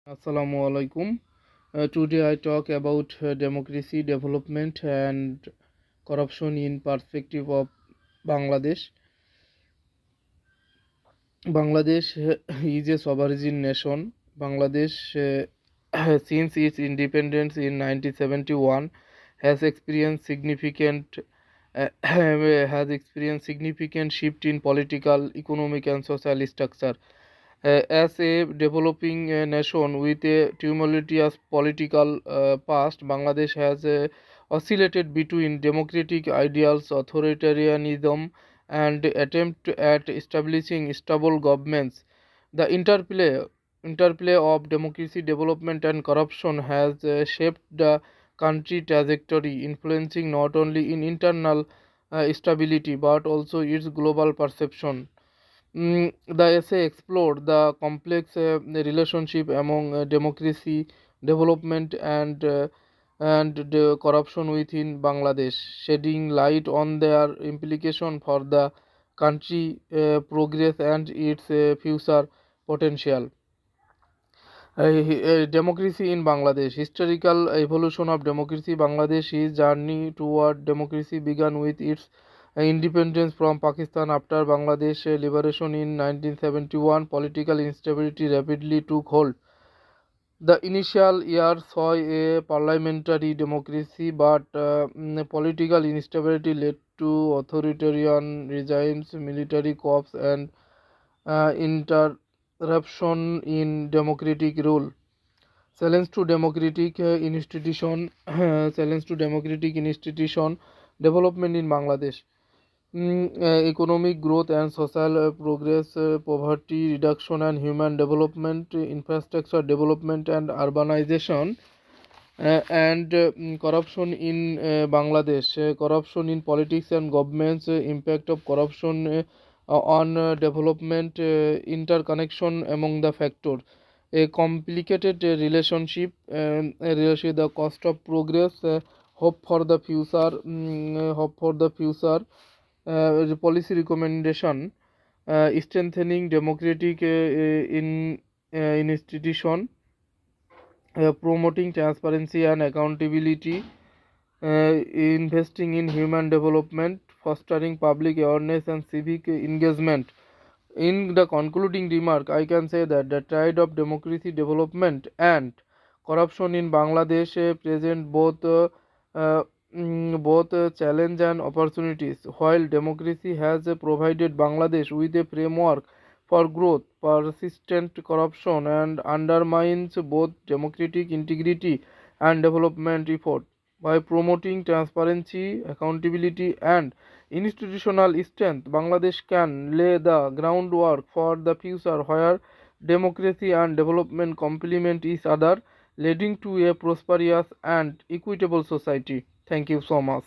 Assalamu alaikum. Today I talk about democracy, development, and corruption in perspective of Bangladesh. Bangladesh is a sovereign nation. Bangladesh, since its independence in 1971, has experienced significant shift in political, economic, and social structure. As a developing nation with a tumultuous political past, Bangladesh has oscillated between democratic ideals, authoritarianism, and attempt at establishing stable governments. The interplay of democracy, development, and corruption has shaped the country trajectory, influencing not only in internal stability but also its global perception. The essay explored the complex relationship among democracy, development, and the corruption within Bangladesh, shedding light on their implication for the country progress and its future potential. Democracy in Bangladesh. Historical evolution of democracy. Bangladesh's journey toward democracy began with its independence from Pakistan after Bangladesh liberation in 1971. Political instability rapidly took hold. The initial years saw a parliamentary democracy, but political instability led to authoritarian regimes, military coups, and interruption in democratic rule. Challenge to democratic institution challenge to democratic institution development in Bangladesh. Economic growth and social progress, poverty reduction and human development, infrastructure development and urbanization, and corruption in Bangladesh. Corruption in politics and governments, impact of corruption on development, interconnection among the factors. A complicated relationship, the cost of progress, hope for the future, policy recommendation, strengthening democratic in institution, promoting transparency and accountability, investing in human development, fostering public awareness and civic engagement. In the concluding remark, I can say that the tide of democracy, development, and corruption in Bangladesh present both challenge and opportunities. While democracy has provided Bangladesh with a framework for growth, persistent corruption and undermines both democratic integrity and development effort. By promoting transparency, accountability, and institutional strength, Bangladesh can lay the groundwork for the future where democracy and development complement each other, leading to a prosperous and equitable society. Thank you so much.